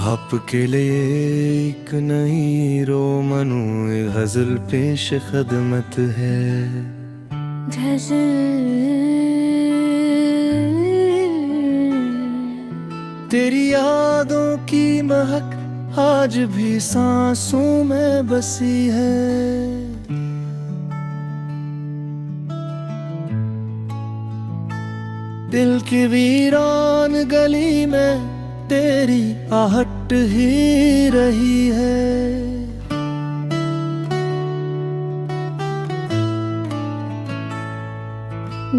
आपके लिए एक नई रोमनू गजल पेश खदमत है। तेरी यादों की महक आज भी सांसों में बसी है। दिल की वीरान गली में तेरी आहट ही रही है।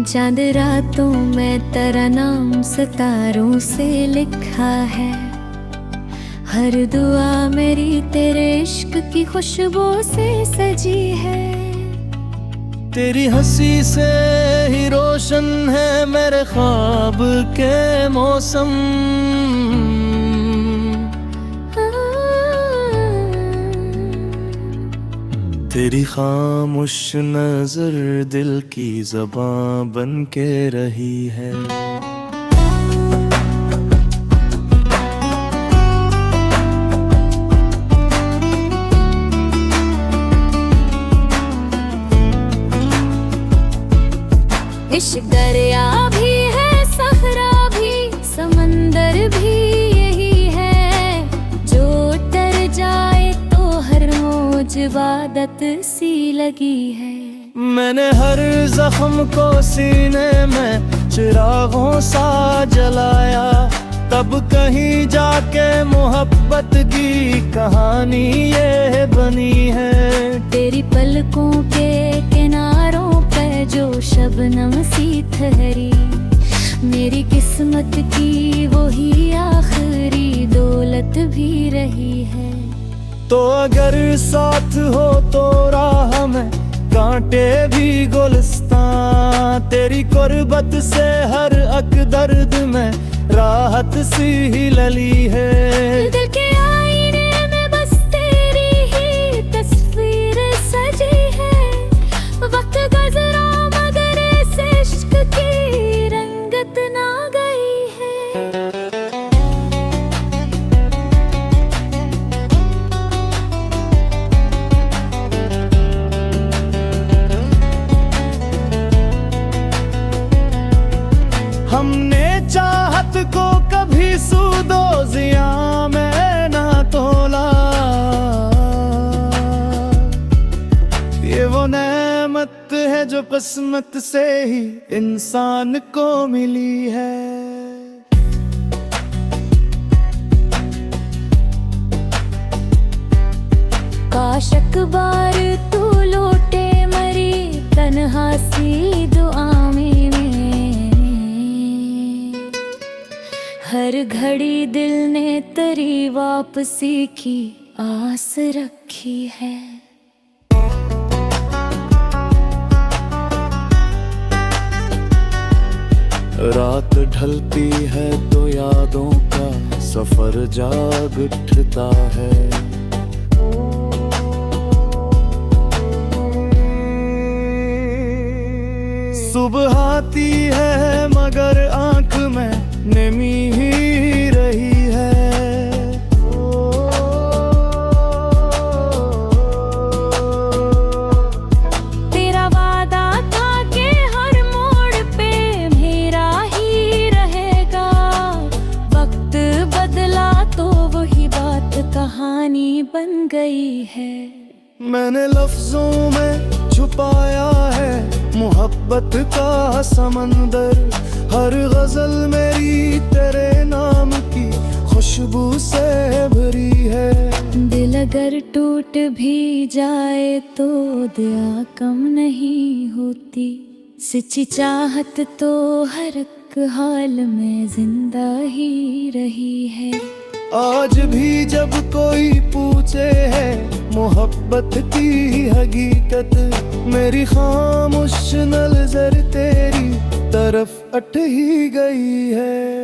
चांद रातों में तेरा नाम सितारों से लिखा है। हर दुआ मेरी तेरे इश्क की खुशबू से सजी है। तेरी हंसी से ही रोशन है मेरे ख्वाब के मौसम। तेरी खामोश नजर दिल की ज़बां बन के रही है। इश्क दरिया भी है, सहरा भी, समंदर भी यही है। जो डर जाए तो हर मौज इबादत सी लगी है। मैंने हर जख्म को सीने में चिरागों सा जलाया। तब कहीं जाके मोहब्बत की कहानी ये बनी है। तेरी पलकों के किनारों पे जो शबनम सी ठहरी, मेरी किस्मत की वही आखिरी दौलत भी रही है। तो अगर साथ हो तो राह में कांटे भी गुलिस्तां। तेरी कुर्बत से हर अक दर्द में राहत सी ही लली है। दिल के आईने में बस तेरी ही तस्वीर सजी है। वक्त गुजरा मगर इस इश्क की रंगत ना गई है। हमने चाहत को कभी सूदो जिया में ना तोला। ये वो नेमत है जो किस्मत से ही इंसान को मिली है। काश अकबार तू लौटे मरी तन्हा सी दुआ में। हर घड़ी दिल ने तेरी वापसी की आस रखी है। रात ढलती है तो यादों का सफर जाग उठता है। सुबह आती है मगर आंख में नमी ही रही है। तेरा वादा था कि हर मोड़ पे मेरा ही रहेगा। वक्त बदला तो वही बात कहानी बन गई है। मैंने लफ्जों में छुपाया है मोहब्बत का समंदर। हर गजल मेरी तेरे नाम की खुशबू से भरी है। दिल अगर टूट भी जाए तो दया कम नहीं होती। सच्ची चाहत तो हर एक हाल में जिंदा ही रही है। आज भी जब कोई पूछे है मोहब्बत की हकीकत, मेरी खामोश नज़र तेरी तरफ अट ही गई है।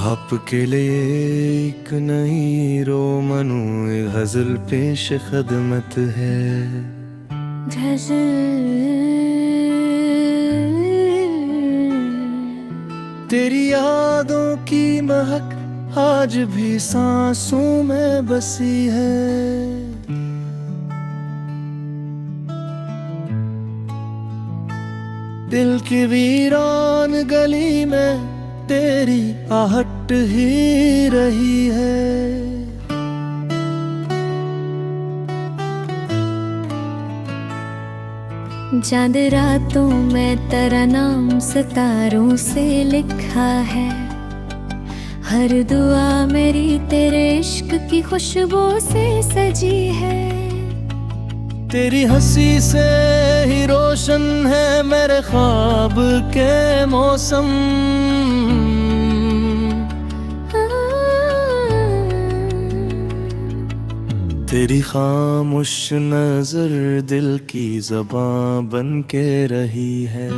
आपके लिए एक नई रोमनू गजल पेश खदमत है। तेरी यादों की महक आज भी सांसों में बसी है। दिल की वीरान गली में तेरी आहट ही रही है। चांद रातों में तेरा नाम सितारों से लिखा है। हर दुआ मेरी तेरे इश्क की खुशबू से सजी है। तेरी हंसी से ही रोशन है मेरे ख्वाब के मौसम। तेरी खामोश नजर दिल की ज़बां बन के रही है।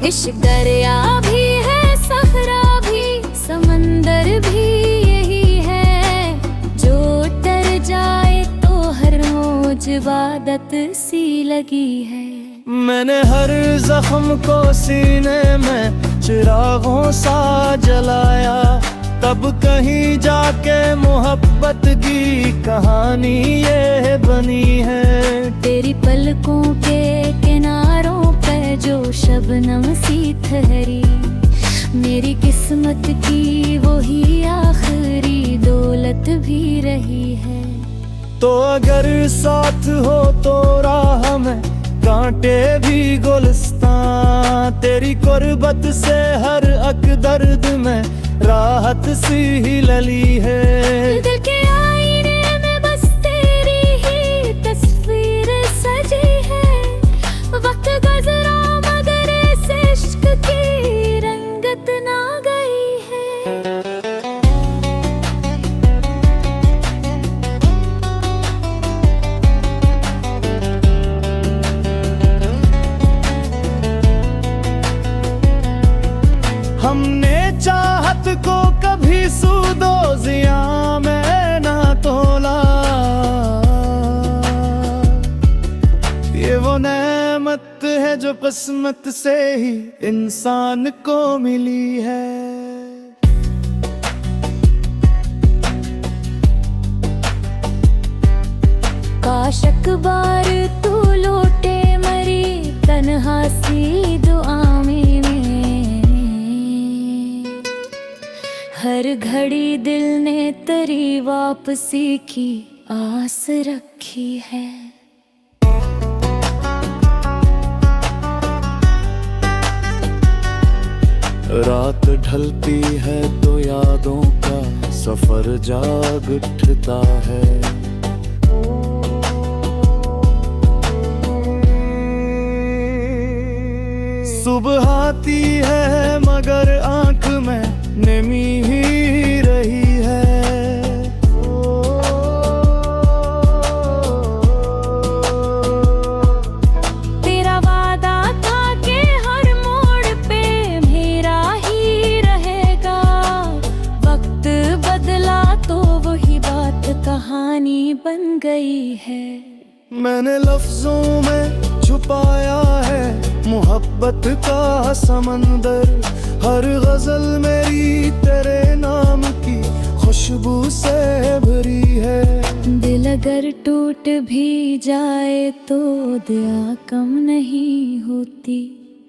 इश्क दरिया भी है, सहरा भी, समंदर भी यही है। जो तर जाए तो हर मौज इबादत सी लगी है। मैंने हर जख्म को सीने में चिरागों सा जलाया। तब कहीं जाके मोहब्बत की कहानी ये बनी है। तेरी पलकों के किनारों पे जो शबनम सी ठहरी, मेरी किस्मत की वही आखिरी दौलत भी रही है। तो अगर साथ हो तो राह में कांटे भी गुलिस्तां। तेरी कुर्बत से हर अक दर्द में राहत सी ही लली है। दिल के आईने में बस तेरी ही तस्वीर सजी है। वक्त गुजरा मगर इस इश्क की रंगत ना गई है। हमने चाहत को कभी सूदो जिया में ना तोला। ये वो नेमत है जो किस्मत से ही इंसान को मिली है। काश अकबार तू लौटे मरी तन्हा सी दुआ में। हर घड़ी दिल ने तेरी वापसी की आस रखी है। रात ढलती है तो यादों का सफर जाग उठता है। सुबह आती है मगर आंख में नमी ही रही है। तेरा वादा था कि हर मोड़ पे मेरा ही रहेगा। वक्त बदला तो वही बात कहानी बन गई है। मैंने लफ्जों में छुपाया है मोहब्बत का समंदर। हर गजल मेरी तेरे नाम की खुशबू से भरी है। दिल अगर टूट भी जाए तो दया कम नहीं होती।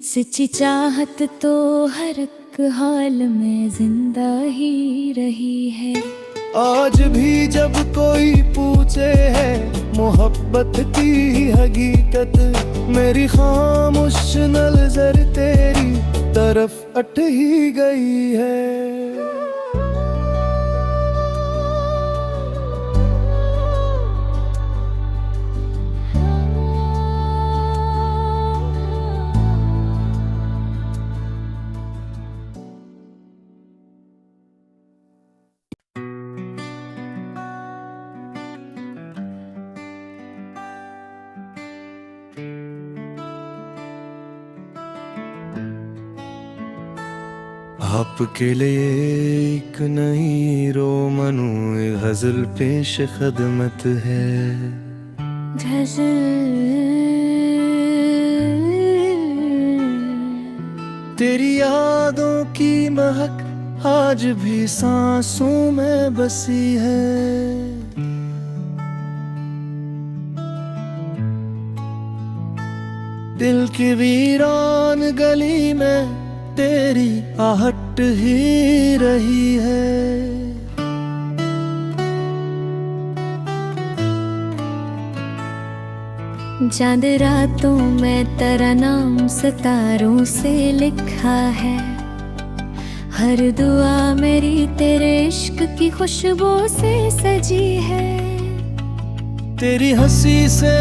सच्ची चाहत तो हर एक हाल में जिंदा ही रही है। आज भी जब कोई पूछे है मोहब्बत की हकीकत, मेरी खामोश नज़र तेरी तरफ अट ही गई है। आपके लिए एक नई रोमनू गजल पेश खदमत है। तेरी यादों की महक आज भी सांसों में बसी है। दिल की वीरान गली में तेरी आहट ही रही है। चांद रातों में तेरा नाम सितारों से लिखा है। हर दुआ मेरी तेरे इश्क की खुशबू से सजी है। तेरी हंसी से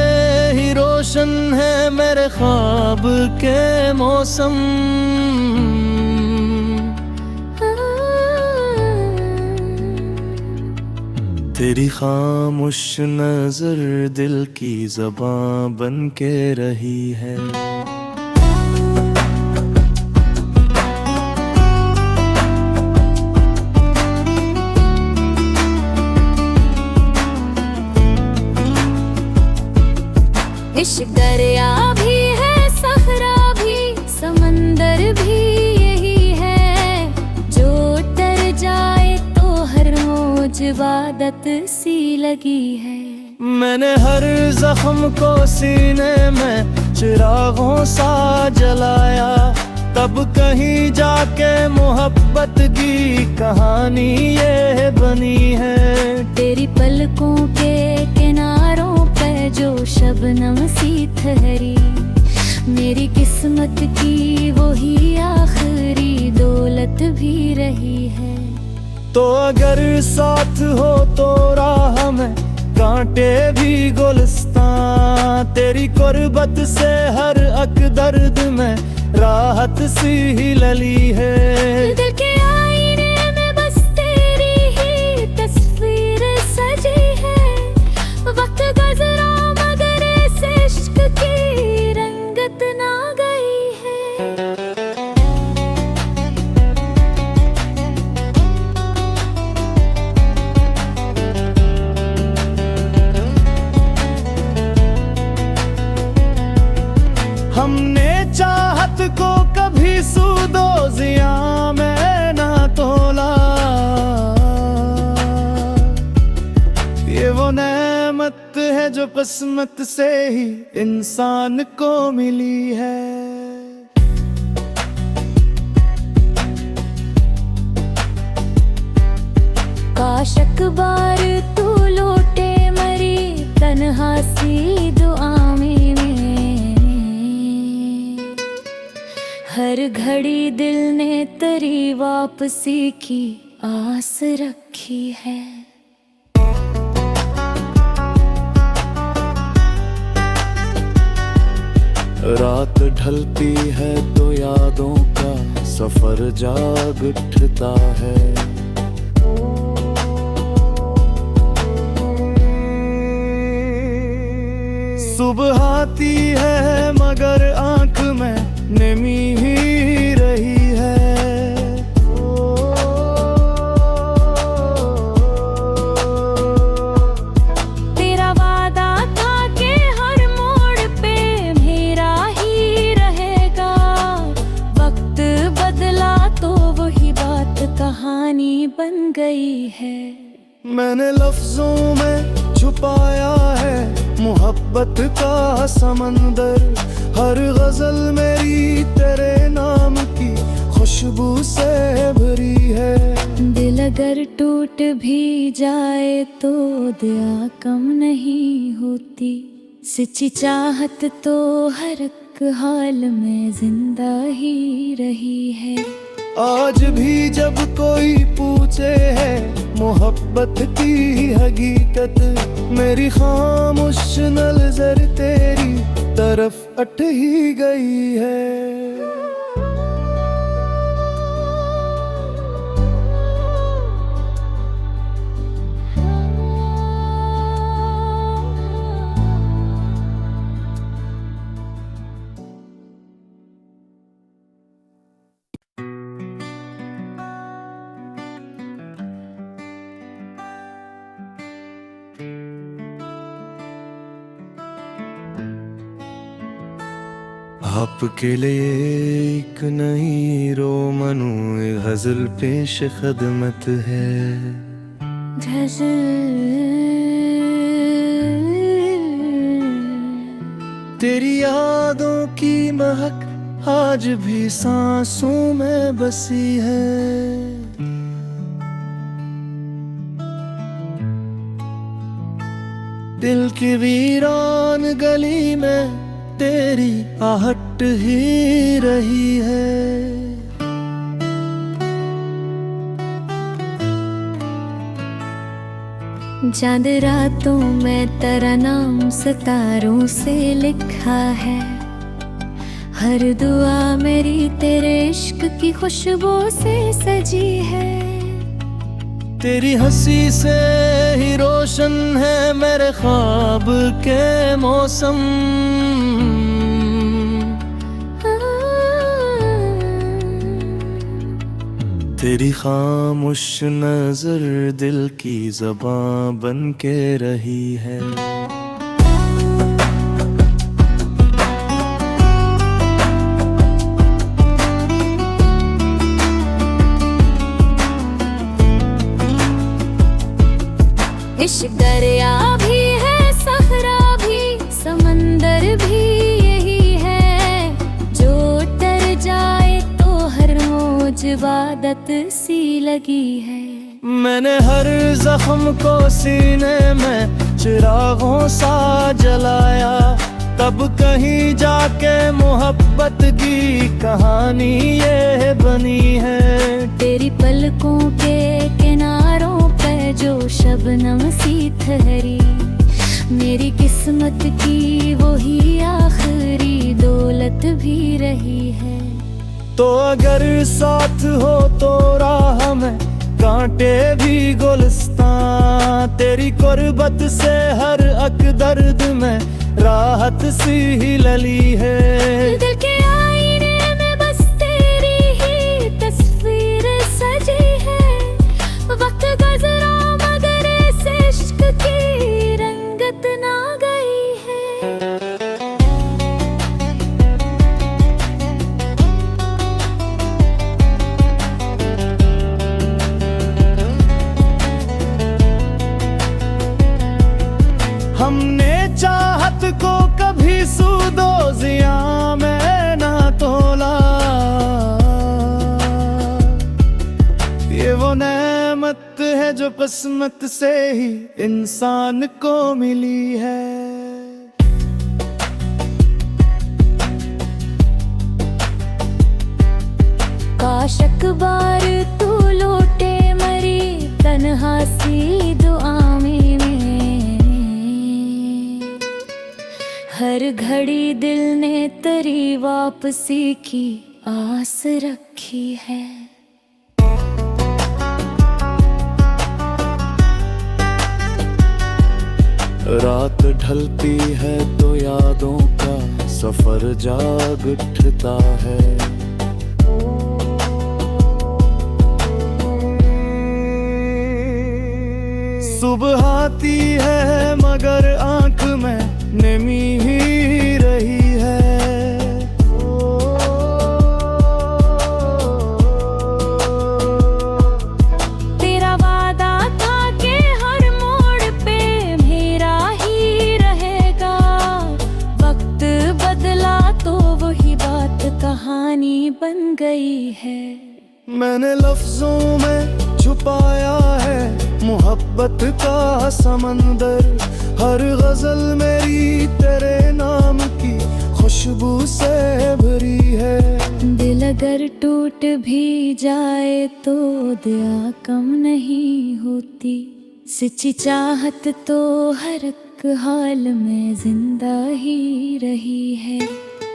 ही रोशन है मेरे ख्वाब के मौसम। तेरी खामोश नजर दिल की ज़बां बन के रही है। इश्क दरिया भी है, सहरा भी, समंदर भी यही है। जो तर जाए तो हर मौज इबादत सी लगी है। मैंने हर जख्म को सीने में चिरागों सा जलाया। तब कहीं जाके मोहब्बत की कहानी ये बनी है। तेरी पलकों के किनारों पे जो शबनम सी ठहरी, मेरी किस्मत की वही आखिरी दौलत भी रही है। तो अगर साथ हो तो राह में कांटे भी गुलिस्तां। तेरी कुर्बत से हर अक दर्द में राहत सी ही लली है। दिल के आईने में बस तेरी ही तस्वीर सजी है। वक्त गुजरा मगर इस इश्क की रंगत ना गई है। हमने चाहत को कभी सूदो जिया में ना तोला। ये वो नेमत है जो किस्मत से ही इंसान को मिली है। काश अकबार तू लौटे मरी तन्हा सी दुआ में। हर घड़ी दिल ने तेरी वापसी की आस रखी है। रात ढलती है तो यादों का सफर जाग उठता है। सुबह आती है मगर आंख में नमी ही रही है। तेरा वादा था कि हर मोड़ पे मेरा ही रहेगा। वक्त बदला तो वही बात कहानी बन गई है। मैंने लफ्जों में छुपाया है मोहब्बत का समंदर। हर गजल मेरी तेरे नाम की खुशबू से भरी है। दिल अगर टूट भी जाए तो दया कम नहीं होती। सच्ची चाहत तो हर एक हाल में जिंदा ही रही है। आज भी जब कोई पूछे है मोहब्बत की हकीकत, मेरी खामोश नज़र तेरी तरफ अट ही गई है। आपके लिए एक नई रोमनू गजल पेश खदमत है। तेरी यादों की महक आज भी सांसों में बसी है। दिल की वीरान गली में तेरी आहट ही रही है। चांद रातों में तेरा नाम सितारों से लिखा है। हर दुआ मेरी तेरे इश्क की खुशबू से सजी है। तेरी हंसी से ही रोशन है मेरे ख्वाब के मौसम। तेरी खामोश नजर दिल की ज़बां बन के रही है। इश्क दरिया भी है, सहरा भी, समंदर भी यही है। जो तर जाए तो हर मौज इबादत सी लगी है। मैंने हर जख्म को सीने में चिरागों सा जलाया। तब कहीं जाके मोहब्बत की कहानी ये बनी है। तेरी पलकों के किनारों पे जो शबनम सी ठहरी, मेरी किस्मत की वही आखिरी दौलत भी रही है। तो अगर साथ हो तो राह में कांटे भी गुलिस्तां। तेरी कुर्बत से हर अक दर्द में राहत सी ही लली है। दिल के आईने में बस तेरी ही तस्वीर सजी है। वक्त गुजरा मगर इस इश्क की रंगत ना गई है। हमने चाहत को कभी सूदो जिया में ना तोला। ये वो नेमत है जो किस्मत से ही इंसान को मिली है। काश अकबार तू लौटे मरी तन्हा सी दुआ में। हर घड़ी दिल ने तेरी वापसी की आस रखी है। रात ढलती है तो यादों का सफर जाग उठता है। सुबह आती है मगर आंख में नमी ही रही है। तेरा वादा था कि हर मोड़ पे मेरा ही रहेगा। वक्त बदला तो वही बात कहानी बन गई है। मैंने लफ्जों में छुपाया है मोहब्बत का समंदर। हर गजल मेरी तेरे नाम की खुशबू से भरी है। दिल अगर टूट भी जाए तो दया कम नहीं होती। सच्ची चाहत तो हर एक हाल में जिंदा ही रही है।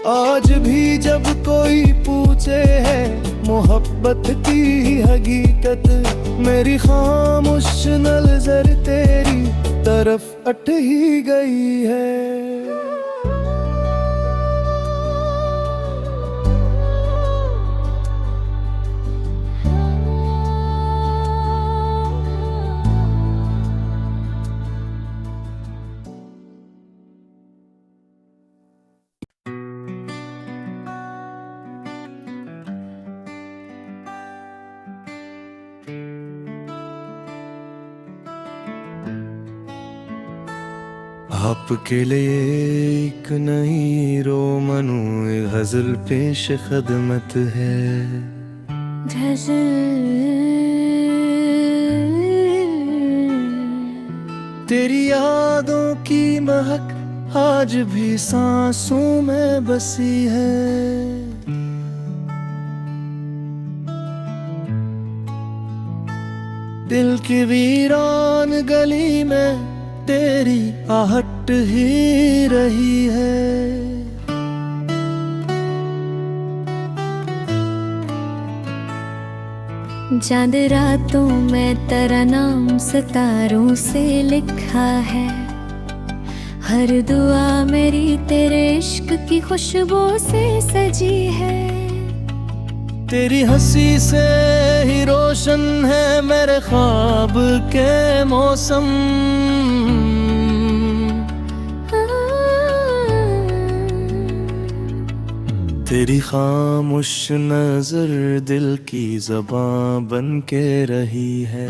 आज भी जब कोई पूछे है मोहब्बत की हकीकत, मेरी खामोश नज़र तेरी तरफ अट ही गई है। आपके लिए एक नई रोमनू गजल पेश खदमत है। तेरी यादों की महक आज भी सांसों में बसी है। दिल की वीरान गली में तेरी आहट ही रही है। चांद रातों में तेरा नाम सितारों से लिखा है। हर दुआ मेरी तेरे इश्क की खुशबू से सजी है। तेरी हंसी से ही रोशन है मेरे ख्वाब के मौसम। तेरी खामोश नजर दिल की ज़बां बन के रही है।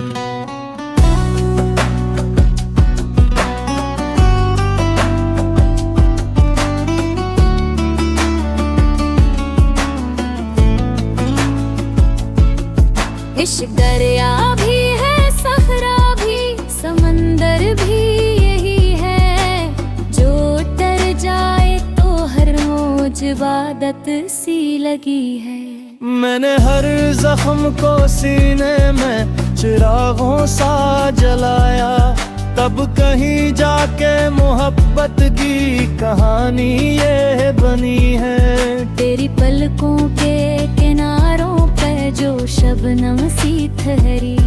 इश्क दरिया भी है, सहरा भी, समंदर भी यही है। जो तर जाए तो हर मौज इबादत सी लगी है। मैंने हर जख्म को सीने में चिरागों सा जलाया। तब कहीं जाके मोहब्बत की कहानी ये बनी है। तेरी पलकों के किनारों पे जो शबनम सी ठहरी,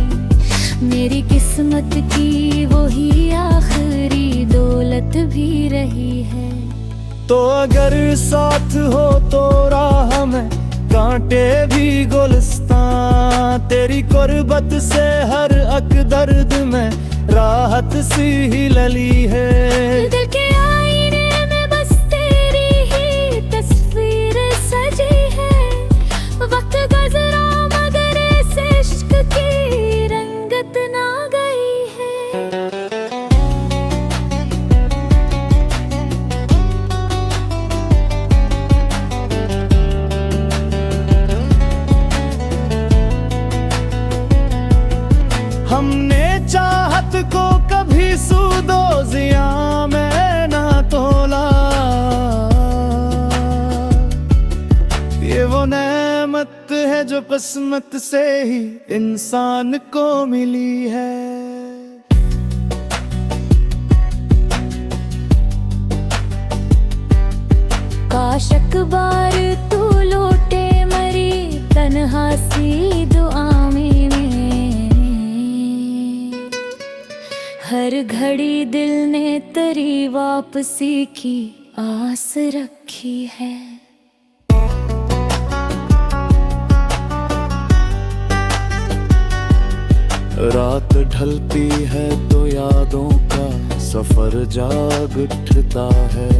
मेरी किस्मत की वही आखिरी दौलत भी रही है। तो अगर साथ हो तो राह में कांटे भी गुलिस्तां। तेरी कुर्बत से हर अक दर्द में राहत सी ही लली है। दिल के आईने में बस तेरी ही तस्वीर सजी है। वक्त गुजरा मगर इस इश्क की रंगत ना गई है। हमने चाहत को कभी सूदो जिया में ना तोला। ये वो नेमत है जो किस्मत से ही इंसान को मिली है। काश अकबार तू लौटे मरी तन्हा सी दुआ में। हर घड़ी दिल ने तेरी वापसी की आस रखी है। रात ढलती है तो यादों का सफर जाग उठता है।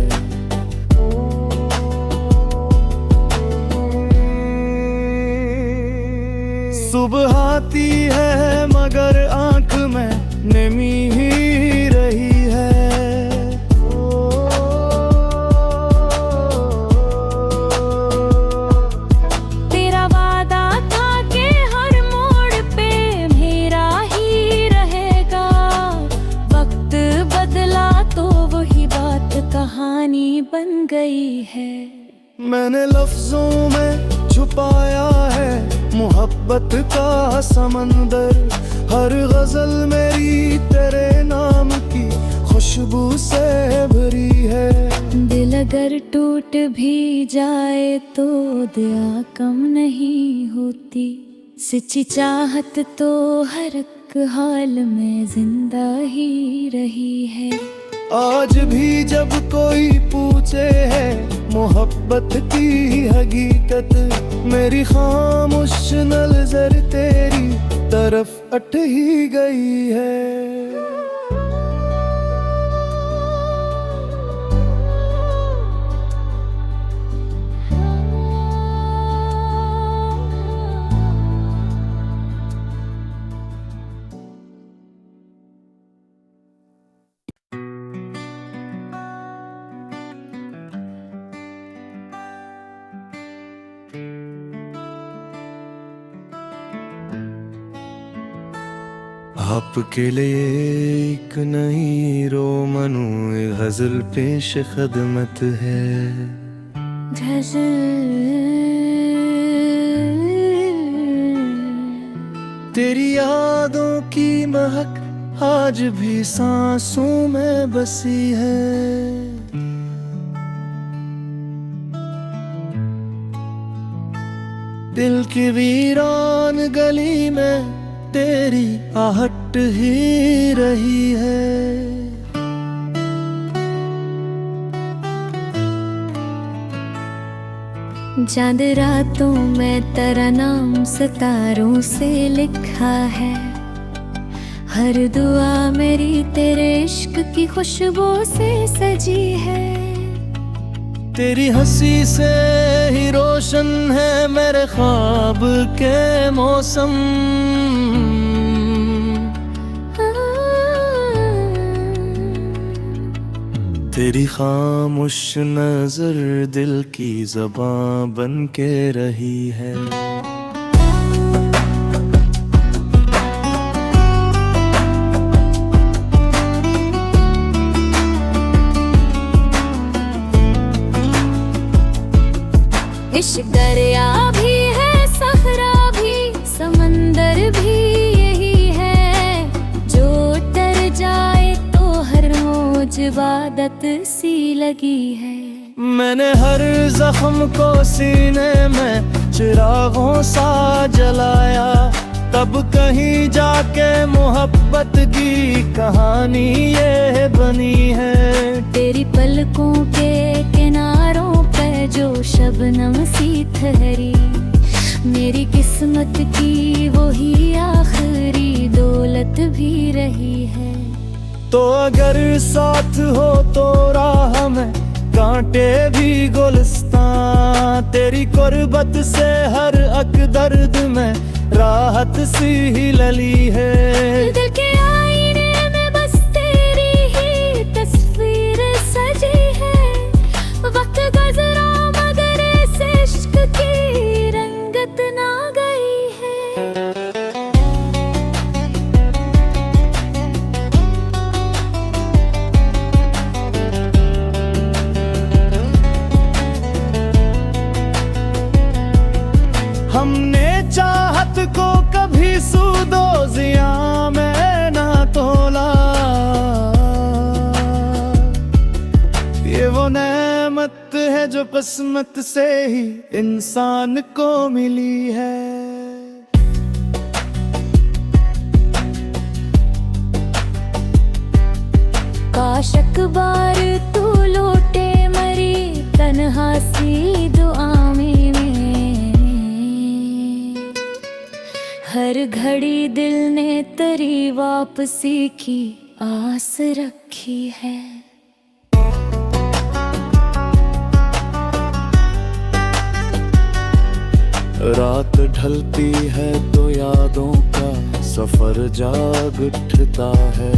सुबह आती है मगर आंख में नमी ही रही है। तेरा वादा था कि हर मोड़ पे मेरा ही रहेगा। वक्त बदला तो वही बात कहानी बन गई है। मैंने लफ्जों में छुपाया है मोहब्बत का समंदर। हर गजल मेरी तेरे नाम की खुशबू से भरी है। दिल अगर टूट भी जाए तो दया कम नहीं होती। सच्ची चाहत तो हर एक हाल में जिंदा ही रही है। आज भी जब कोई पूछे है मोहब्बत की हकीकत, मेरी खामोश नज़र तेरी तरफ अट ही गई है। आपके लिए एक नई रोमनू गजल पेश खदमत है। तेरी यादों की महक आज भी सांसों में बसी है। दिल की वीरान गली में तेरी आहट ही रही है। चांद रातों में तेरा नाम सितारों से लिखा है। हर दुआ मेरी तेरे इश्क की खुशबू से सजी है। तेरी हंसी से ही रोशन है मेरे ख्वाब के मौसम। तेरी खामोश नजर दिल की ज़बां बन के रही है। इश्क दरिया भी है, सहरा भी, समंदर भी यही है। जो तर जाए तो हर मौज इबादत सी लगी है। मैंने हर जख्म को सीने में चिरागों सा जलाया। तब कहीं जाके मोहब्बत की कहानी ये बनी है। तेरी पलकों के किनारों पे जो शबनम सी ठहरी, मेरी किस्मत की वही आखिरी दौलत भी रही है। तो अगर साथ हो तो राह में कांटे भी गुलिस्तां। तेरी कुर्बत से हर अक दर्द में राहत सी ही लली है। दिल के आईने में बस तेरी ही तस्वीर सजी है। वक्त गुजरा मगर इस इश्क की रंगत ना गई है। हमने चाहत को कभी सूदो जिया में ना तोला। ये वो नेमत है जो किस्मत से ही इंसान को मिली है। काश अकबार तू लौटे मरी तन्हा सी दुआ में। हर घड़ी दिल ने तेरी वापसी की आस रखी है। रात ढलती है तो यादों का सफर जाग उठता है।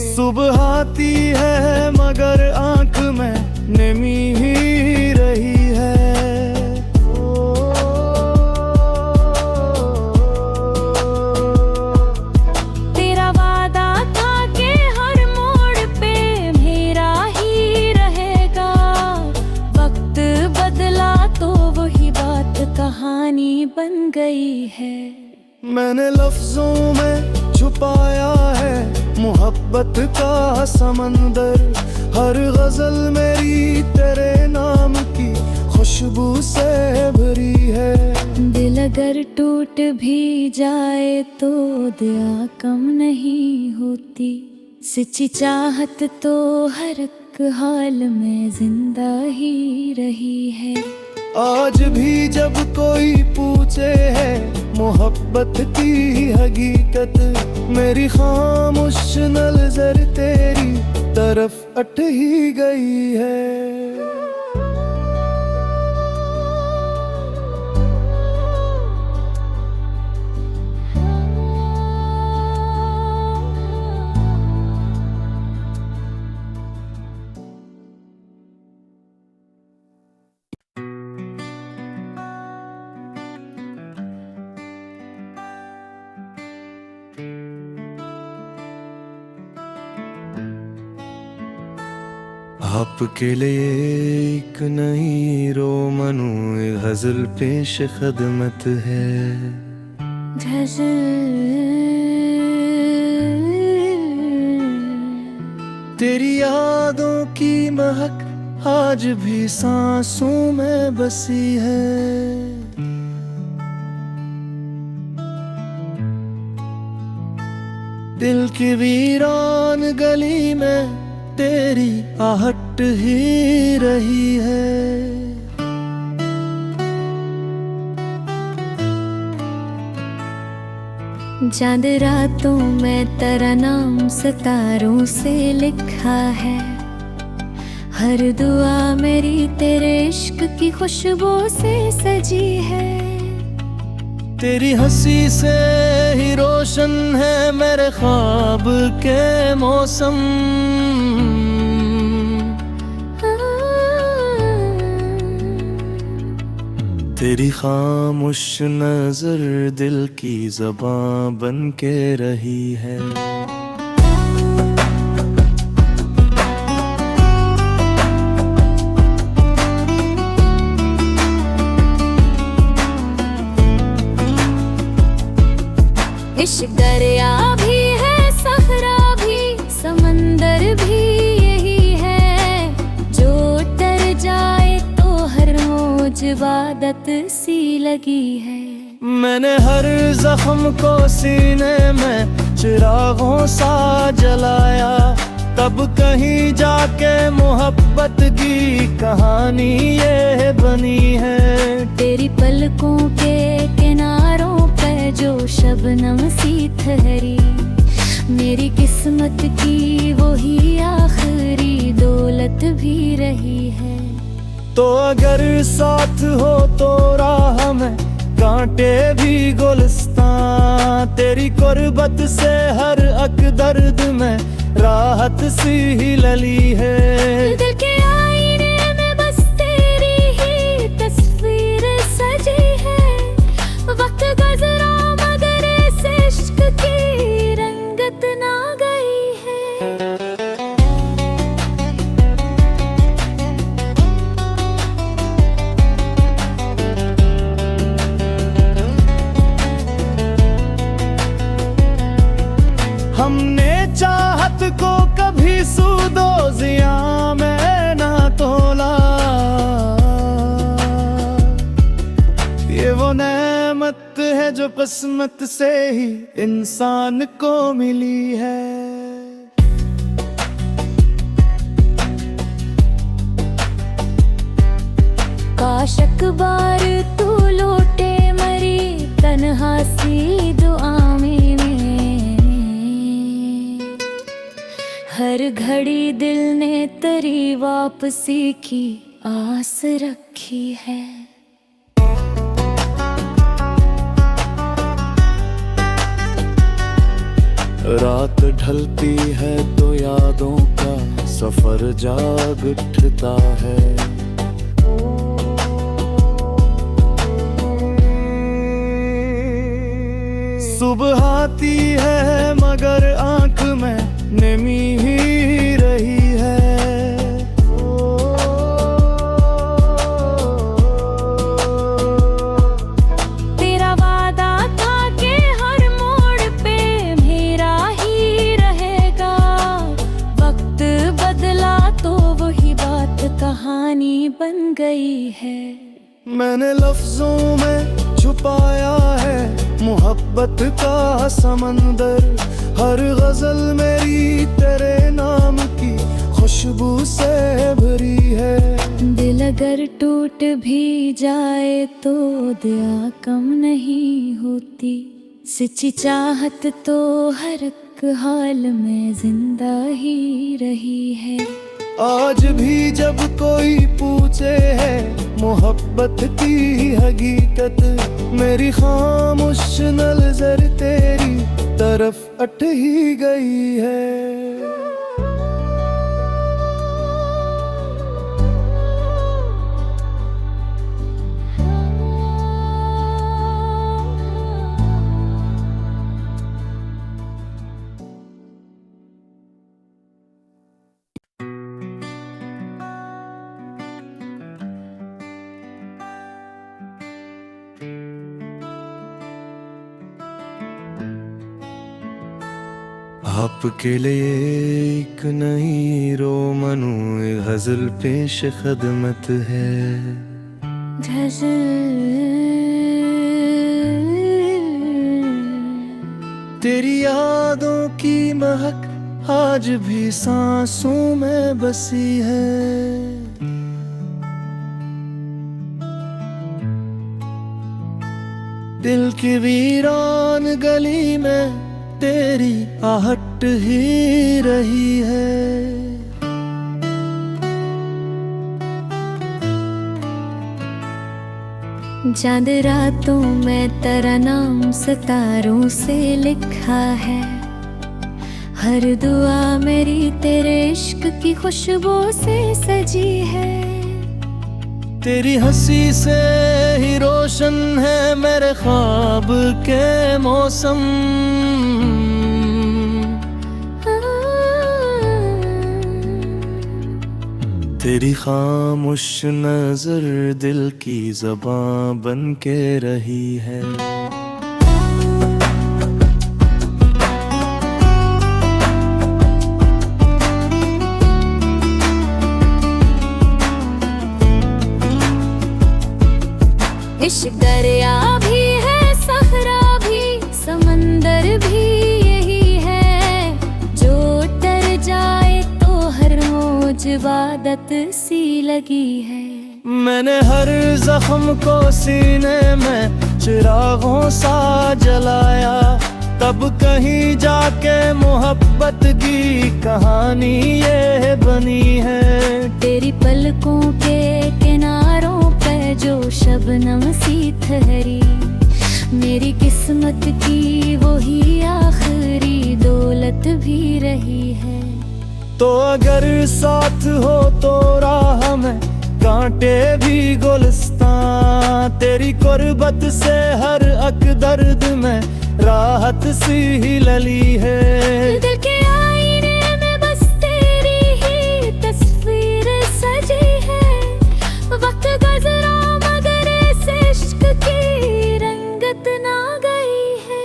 सुबह आती है मगर आंख में नमी ही रही है। तेरा वादा था कि हर मोड़ पे मेरा ही रहेगा। वक्त बदला तो वही बात कहानी बन गई है। मैंने लफ्जों में छुपाया है मोहब्बत का समंदर। हर गजल मेरी तेरे नाम की खुशबू से भरी है। दिल अगर टूट भी जाए तो दया कम नहीं होती। सच्ची चाहत तो हर एक हाल में जिंदा ही रही है। आज भी जब कोई पूछे है मोहब्बत की हकीकत, मेरी खामोश नज़र तेरी तरफ अट ही गई है। आपके लिए एक नई रोमनू गजल पेश खदमत है। तेरी यादों की महक आज भी सांसों में बसी है। दिल की वीरान गली में तेरी आहट ही रही है। चांद रातों में तेरा नाम सितारों से लिखा है। हर दुआ मेरी तेरे इश्क की खुशबू से सजी है। तेरी हंसी से ही रोशन है मेरे ख्वाब के मौसम। तेरी खामोश नजर दिल की ज़बां बन के रही है। इश्क दरिया भी है, सहरा भी, समंदर भी यही है। जो डर जाए तो हर मौज इबादत सी लगी है। मैंने हर जख्म को सीने में चिरागों सा जलाया। तब कहीं जाके मोहब्बत की कहानी ये बनी है। तेरी पलकों के किनारों पे जो शबनम सी ठहरी, मेरी किस्मत की वही आखिरी दौलत भी रही है। तो अगर साथ हो तो राह में कांटे भी गुलिस्तां। तेरी कुर्बत से हर अक दर्द में राहत सी ही लली है। दिल के आईने में बस तेरी ही तस्वीर सजी है। वक्त गुजरा मगर इस इश्क की रंगत ना गई है। हमने चाहत को कभी सूदो जिया में ना तोला। ये वो नेमत है जो किस्मत से ही इंसान को मिली है। काश अकबार तू लौटे मरी तन्हा सी दुआ में। हर घड़ी दिल ने तेरी वापसी की आस रखी है। रात ढलती है तो यादों का सफर जाग उठता है। सुबह आती है मगर आंख में नमी ही रही है। तेरा वादा था कि हर मोड़ पे मेरा ही रहेगा। वक्त बदला तो वही बात कहानी बन गई है। मैंने लफ्जों में छुपाया है मोहब्बत का समंदर। हर गजल मेरी तेरे नाम की खुशबू से भरी है। दिल अगर टूट भी जाए तो दया कम नहीं होती। सच्ची चाहत तो हर एक हाल में जिंदा ही रही है। आज भी जब कोई पूछे है मोहब्बत की हकीकत, मेरी खामोश नज़र तेरी तरफ अट ही गई है। आपके लिए एक नई रोमनू गजल पेश खदमत है। तेरी यादों की महक आज भी सांसों में बसी है। दिल की वीरान गली में तेरी आहट ही रही है। चांद रातों में तेरा नाम सितारों से लिखा है। हर दुआ मेरी तेरे इश्क की खुशबू से सजी है। तेरी हंसी से ही रोशन है मेरे ख्वाब के मौसम। तेरी खामोश नजर दिल की ज़बां बन के रही है। इश्क दरिया भी है, सहरा भी, समंदर भी यही है। जो तर जाए तो हर मौज इबादत सी लगी है। मैंने हर जख्म को सीने में चिरागों सा जलाया। तब कहीं जाके मोहब्बत की कहानी ये बनी है। तेरी पलकों के किनारों पे जो शबनम सी ठहरी, मेरी किस्मत की वही आखिरी दौलत भी रही है। तो अगर साथ हो तो राह में कांटे भी गुलिस्तां। तेरी कुर्बत से हर अक दर्द में राहत सी ही लली है। दिल के आईने में बस तेरी ही तस्वीर सजी है। वक्त गुजरा मगर इस इश्क की रंगत ना गई है।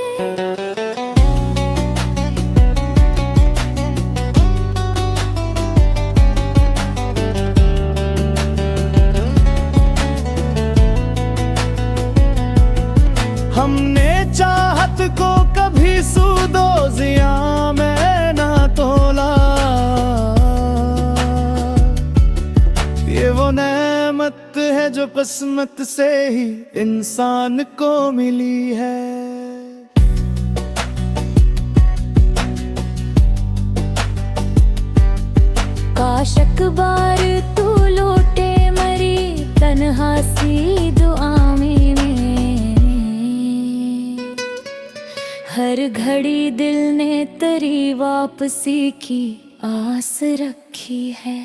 हमने चाहत को कभी सूदो जिया में ना तोला। ये वो नेमत है जो किस्मत से ही इंसान को मिली है। काश अकबार तू लौटे मरी तन्हा सी दुआ में। हर घड़ी दिल ने तेरी वापसी की आस रखी है।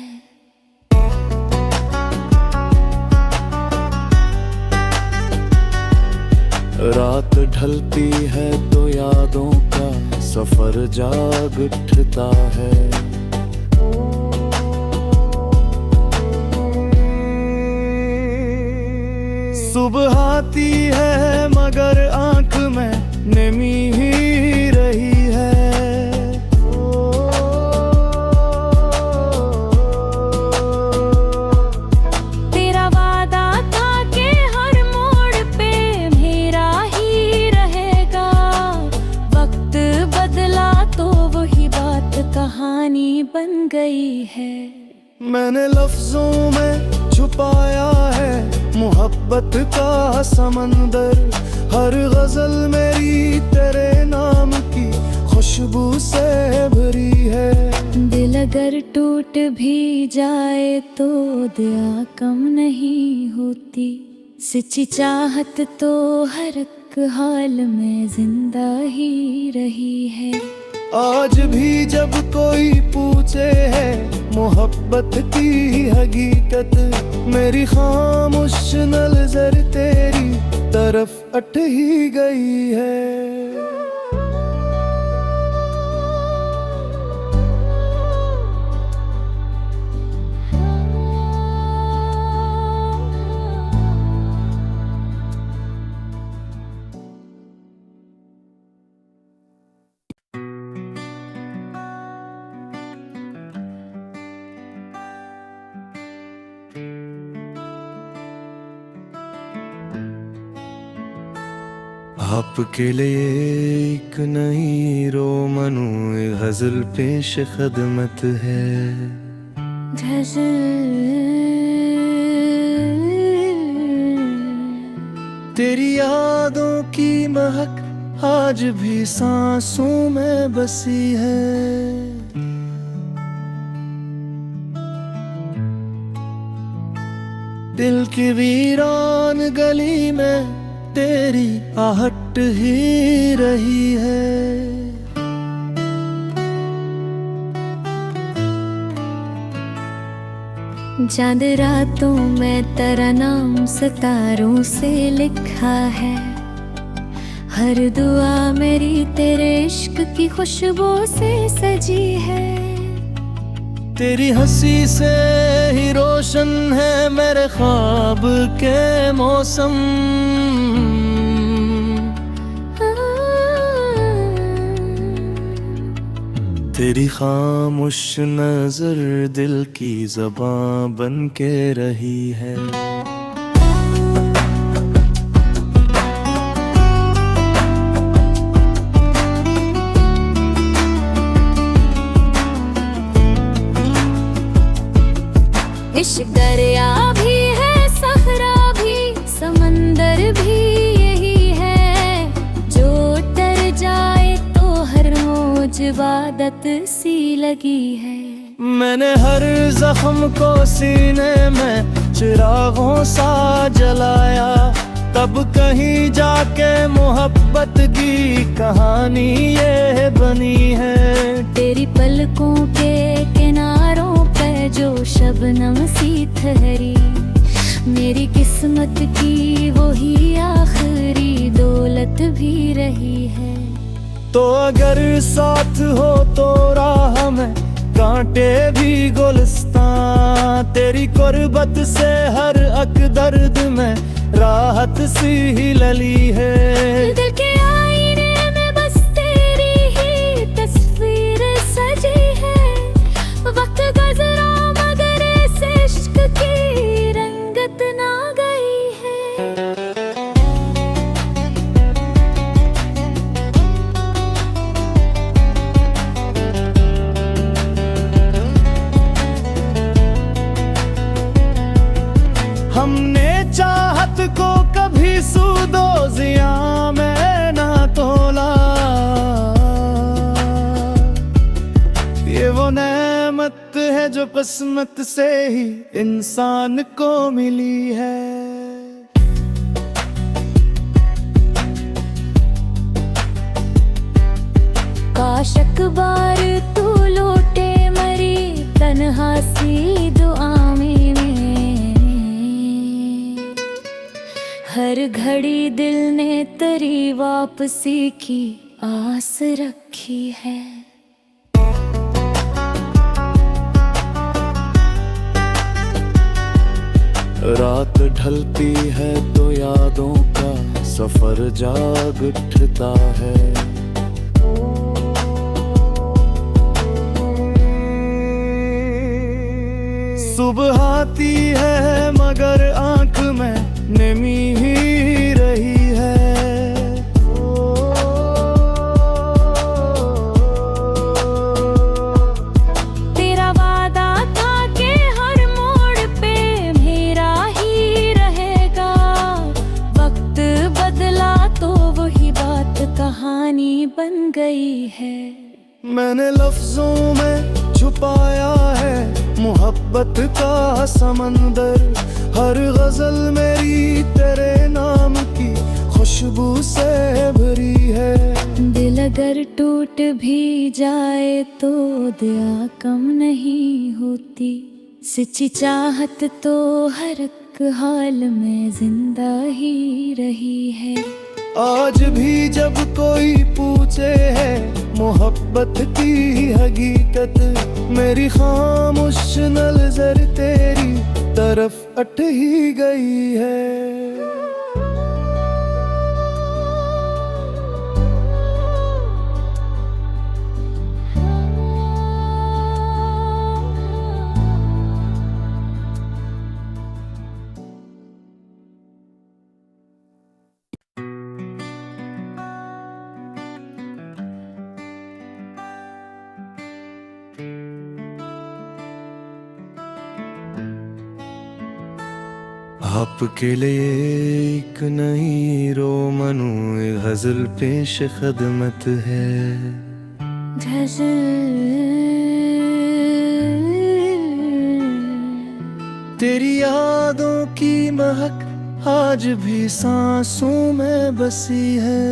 रात ढलती है तो यादों का सफर जाग उठता है। सुबह आती है मगर आंख में नमी ही रही है। तेरा वादा था कि हर मोड़ पे मेरा ही रहेगा। वक्त बदला तो वही बात कहानी बन गई है। मैंने लफ्जों में छुपाया है मोहब्बत का समंदर। हर गजल मेरी तेरे नाम की खुशबू से भरी है। दिल अगर टूट भी जाए तो दया कम नहीं होती। सच्ची चाहत तो हर एक हाल में जिंदा ही रही है। आज भी जब कोई पूछे है मोहब्बत की हकीकत, मेरी खामोश नज़र तेरी तरफ अट ही गई है। आपके लिए एक नई रोमनू गजल पेश खदमत है। तेरी यादों की महक आज भी सांसों में बसी है। दिल की वीरान गली में तेरी आहट ही रही है। चांद रातों में तेरा नाम सितारों से लिखा है। हर दुआ मेरी तेरे इश्क की खुशबू से सजी है। तेरी हंसी से ही रोशन है मेरे ख्वाब के मौसम। तेरी खामोश नजर दिल की ज़बां बन के रही है। इश्क दरिया भी है, सहरा भी, समंदर भी यही है। जो तर जाए तो हर मौज इबादत सी लगी है। मैंने हर जख्म को सीने में चिरागों सा जलाया। तब कहीं जाके मोहब्बत की कहानी ये बनी है। तेरी पलकों के किनारों पे जो शबनम सी ठहरी, मेरी किस्मत की वही आखिरी दौलत भी रही है। तो अगर साथ हो तो राह में कांटे भी गुलिस्तां। तेरी कुर्बत से हर अक दर्द में राहत सी ही लली है। दिल के आईने में बस तेरी ही तस्वीर सजी है। वक्त गुजरा मगर इस इश्क की रंगत ना गई है। हमने चाहत को कभी सूदो जिया में ना तोला। ये वो नेमत है जो किस्मत से ही इंसान को मिली है। काश अकबार तू लौटे मरी तन्हा सी दुआ में। हर घड़ी दिल ने तेरी वापसी की आस रखी है। रात ढलती है तो यादों का सफर जाग उठता है। सुबह आती है मगर आंख में नमी ही रही है। तेरा वादा था कि हर मोड़ पे मेरा ही रहेगा। वक्त बदला तो वही बात कहानी बन गई है। मैंने लफ्जों में छुपाया है मोहब्बत का समंदर। हर गजल मेरी तेरे नाम की खुशबू से भरी है। दिल अगर टूट भी जाए तो दया कम नहीं होती। सच्ची चाहत तो हर एक हाल में जिंदा ही रही है। आज भी जब कोई पूछे है मोहब्बत की हकीकत, मेरी खामोश नज़र तेरी तरफ अट ही गई है। आपके लिए एक नई रोमनू गजल पेश खदमत है। तेरी यादों की महक आज भी सांसों में बसी है।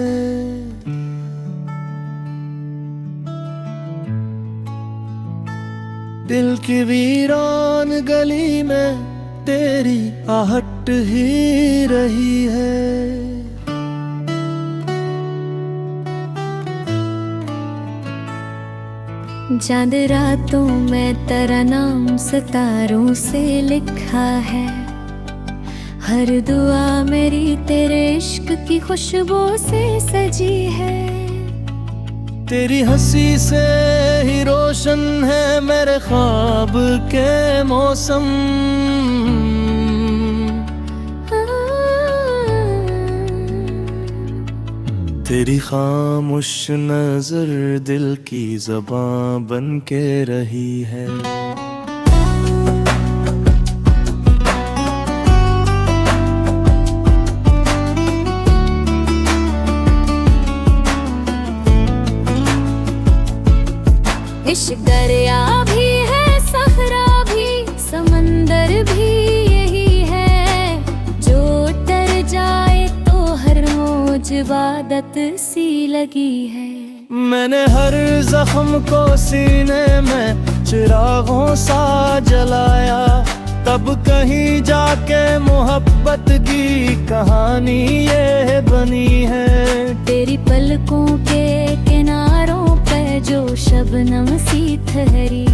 दिल की वीरान गली में तेरी आहट ही रही है। चांद रातों में तेरा नाम सितारों से लिखा है। हर दुआ मेरी तेरे इश्क की खुशबू से सजी है। तेरी हंसी से ही रोशन है मेरे ख्वाब के मौसम। तेरी खामोश नजर दिल की ज़बां बन के रही है। इश्क दरिया भी है, सहरा भी, समंदर भी यही है। जो डर जाए तो हर मौज इबादत सी लगी है। मैंने हर जख्म को सीने में चिरागों सा जलाया। तब कहीं जाके मोहब्बत की कहानी ये बनी है। तेरी पलकों के किनारों पे जो शबनम सी ठहरी,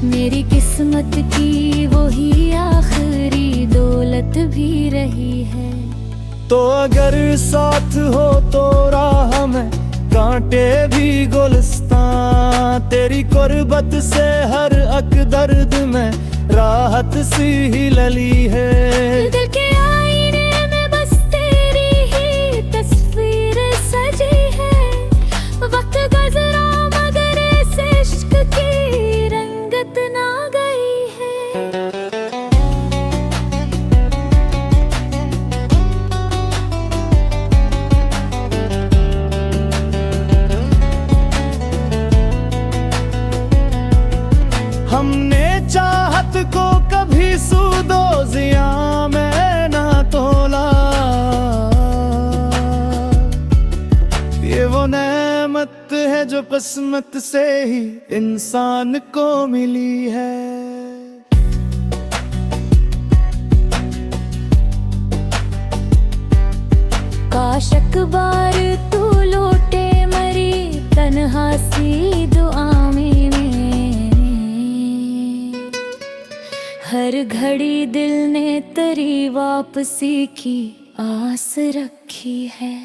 मेरी किस्मत की वही आखिरी दौलत भी रही है। तो अगर साथ हो तो राह में कांटे भी गुलिस्तां। तेरी कुर्बत से हर अक दर्द में राहत सी ही लली है। दिल के आईने में बस तेरी ही तस्वीर सजी है। वक्त गुजरा मगर इस इश्क की रंगत ना गई है। हमने चाहत को कभी सूदो जिया में ना तोला। ये वो नेमत है जो किस्मत से ही इंसान को मिली है। काश अकबार तू लौटे मरी तन्हा सी दुआ में। हर घड़ी दिल ने तेरी वापसी की आस रखी है।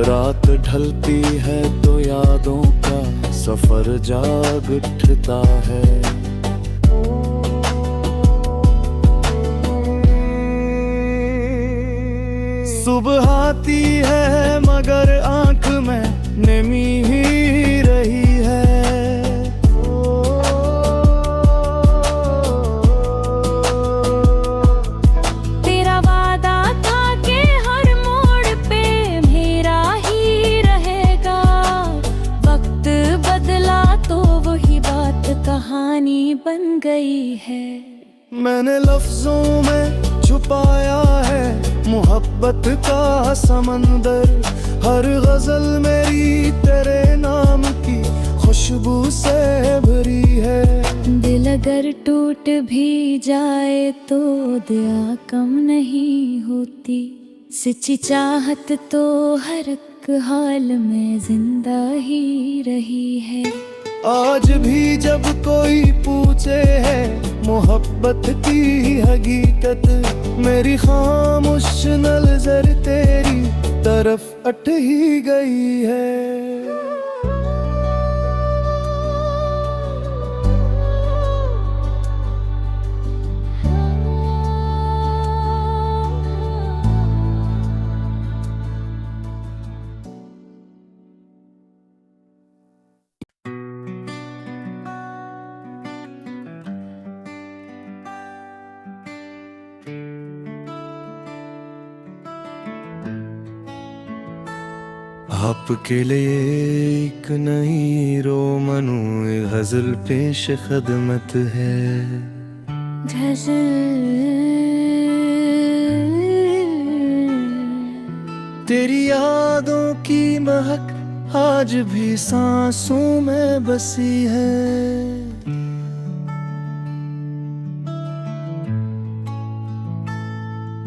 रात ढलती है तो यादों का सफर जाग उठता है। सुबह आती है मगर आंख में नमी ही रही है। तेरा वादा था कि हर मोड़ पे मेरा ही रहेगा। वक्त बदला तो वही बात कहानी बन गई है। मैंने लफ्जों में छुपाया है मोहब्बत का समंदर। हर गजल मेरी तेरे नाम की खुशबू से भरी है। दिल अगर टूट भी जाए तो दया कम नहीं होती। सच्ची चाहत तो हर एक हाल में जिंदा ही रही है। आज भी जब कोई पूछे है मोहब्बत की हकीकत, मेरी खामोश नज़र तेरी तरफ अट ही गई है। आपके लिए एक नई रोमनू गजल पेश खदमत है। तेरी यादों की महक आज भी सांसों में बसी है।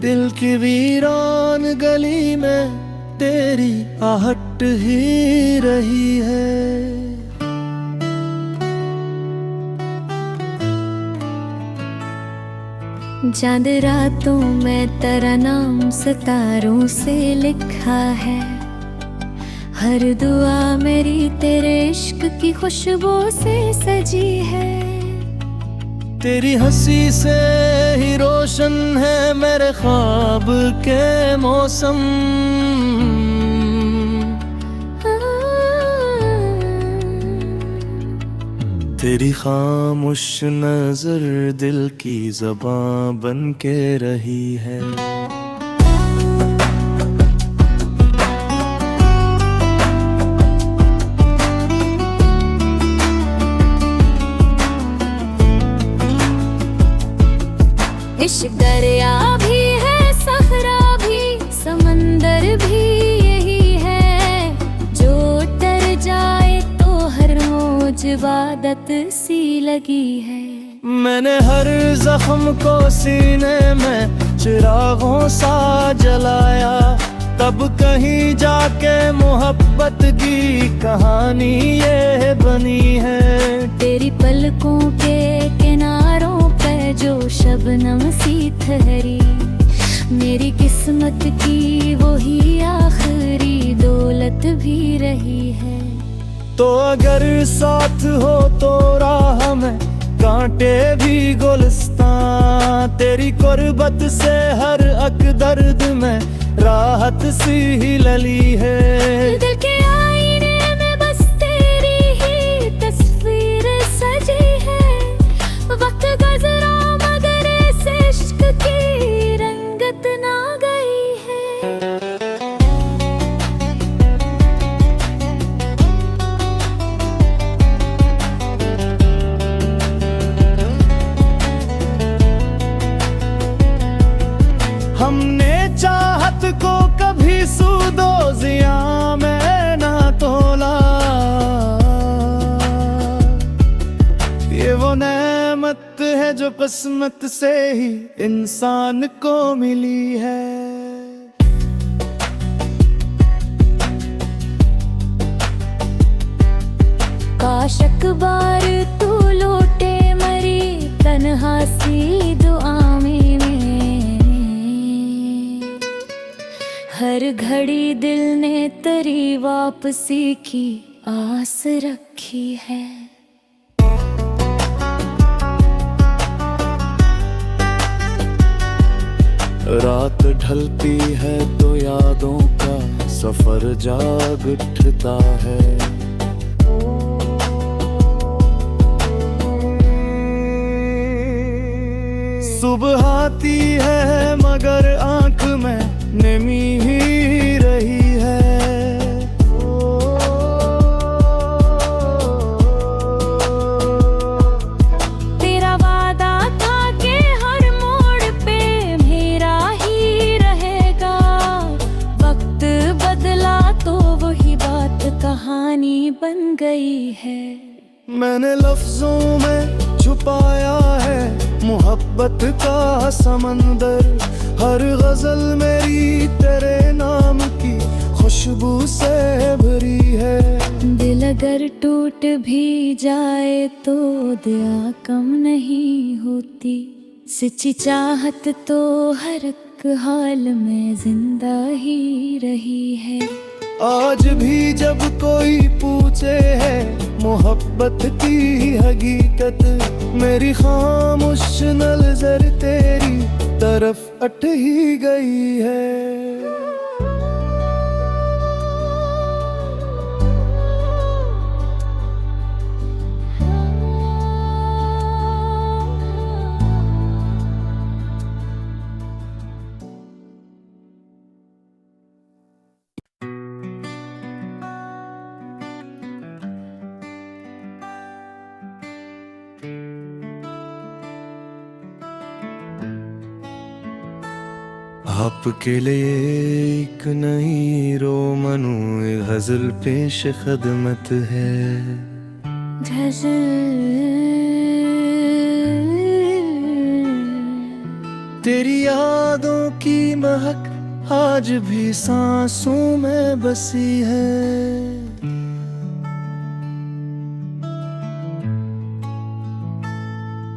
दिल की वीरान गली में तेरी आहट ही रही है। चांद रातों में तेरा नाम सितारों से लिखा है। हर दुआ मेरी तेरे इश्क की खुशबू से सजी है। तेरी हंसी से ही रोशन है मेरे ख्वाब के मौसम। तेरी खामोश नजर दिल की ज़बां बन के रही है। इश्क दरिया भी है, सहरा भी, समंदर भी यही है। जो तर जाए तो हर मौज इबादत सी लगी है। मैंने हर जख्म को सीने में चिरागों सा जलाया। तब कहीं जाके मोहब्बत की कहानी ये बनी है। तेरी पलकों के किनारों पे जो शबनम सी ठहरी, मेरी किस्मत की वही आखिरी दौलत भी रही है। तो अगर साथ हो तो राह में कांटे भी गुलिस्तां। तेरी कुर्बत से हर अक दर्द में राहत सी ही लली है। दिल के आईने में बस तेरी ही तस्वीर सजी है। वक्त गुजरा मगर इस इश्क की रंगत ना गई है। हमने चाहत को कभी सूदो जिया में ना तोला। ये वो नेमत है जो किस्मत से ही इंसान को मिली है। काश अकबार तू लौटे मरी तन्हा सी दुआ में। हर घड़ी दिल ने तेरी वापसी की आस रखी है। रात ढलती है तो यादों का सफर जाग उठता है। सुबह आती है मगर आंख में नमी ही रही है। तेरा वादा था कि हर मोड़ पे मेरा ही रहेगा। वक्त बदला तो वही बात कहानी बन गई है। मैंने लफ्जों में छुपाया है मोहब्बत का समंदर। हर गजल मेरी तेरे नाम की खुशबू से भरी है। दिल अगर टूट भी जाए तो दया कम नहीं होती। सच्ची चाहत तो हर एक हाल में जिंदा ही रही है। आज भी जब कोई पूछे है मोहब्बत की हकीकत, मेरी खामोश नज़र तेरी तरफ अट ही गई है। आपके लिए एक नई रोमनू गजल पेश खदमत है। तेरी यादों की महक आज भी सांसों में बसी है।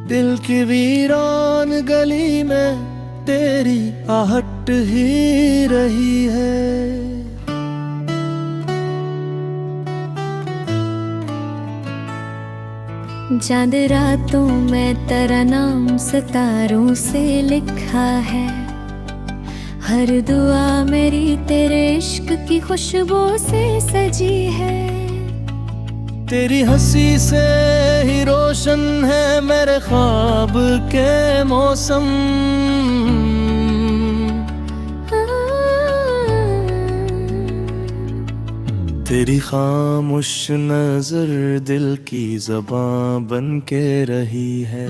दिल की वीरान गली में तेरी आहट ही रही है। चांद रातों में तेरा नाम सितारों से लिखा है। हर दुआ मेरी तेरे इश्क की खुशबू से सजी है। तेरी हंसी से ही रोशन है मेरे ख्वाब के मौसम। तेरी खामोश नजर दिल की ज़बां बन के रही है।